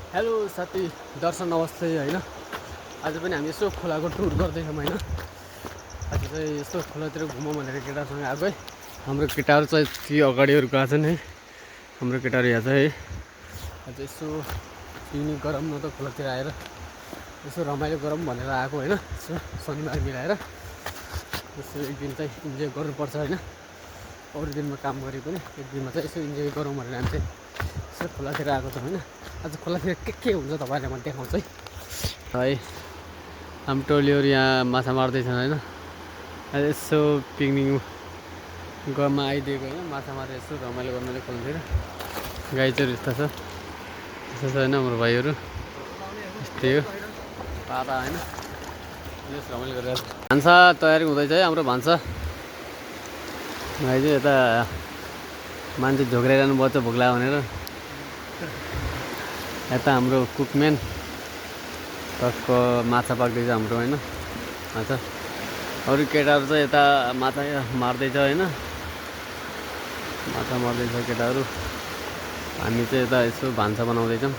Hello साथी दर्शन नमस्ते होइन। आज पनि हामी यसो खोलाको टुर गर्दैछौँ होइन। आज चाहिँ यस्तो खोलातिर घुमौँ भनेर केटाहरूसँग आएको है। हाम्रो केटाहरू चाहिँ त्यो अगाडिहरू गएको छन् है। हाम्रो केटाहरू यहाँ चाहिँ है आज यसो पिकनिक गरौँ न त खोलातिर आएर यसो रमाइलो गरौँ भनेर आएको होइन। यसो शनिबार मिलाएर यसो एक दिन चाहिँ इन्जोय गर्नुपर्छ होइन। अरू दिनमा काम गरे पनि एक दिनमा चाहिँ यसो इन्जोय गरौँ भनेर हामी चाहिँ यसो खोलातिर आएको छौँ होइन। आज खोलातिर के हुन्छ तपाईँहरूलाई म देखाउँछु है। हाम्रो टोलीहरू यहाँ माछा मार्दैछन् होइन। आज यसो पिकनिक गमा आइदिएको होइन। माछा मारेर यसो रमाइलो गर्नुले खोलातिर गाई चाहिँ यस्तो छ यस्तो छ होइन। हाम्रो भाइहरू यस्तै हो पाता होइन। यस रमाइलो गरेर भान्सा तयारी हुँदैछ है। हाम्रो भान्सा भाइ चाहिँ यता मान्छे झोक्राइरहनु पर्छ भोक लाग्यो भनेर। यता हाम्रो कुकम्यान टक्क माछा पाक्दैछ हाम्रो होइन। माछा अरू केटाहरू चाहिँ यता माछा मार्दैछ होइन। माछा मार्दैछ केटाहरू। हामी चाहिँ यता यसो भान्सा बनाउँदैछौँ।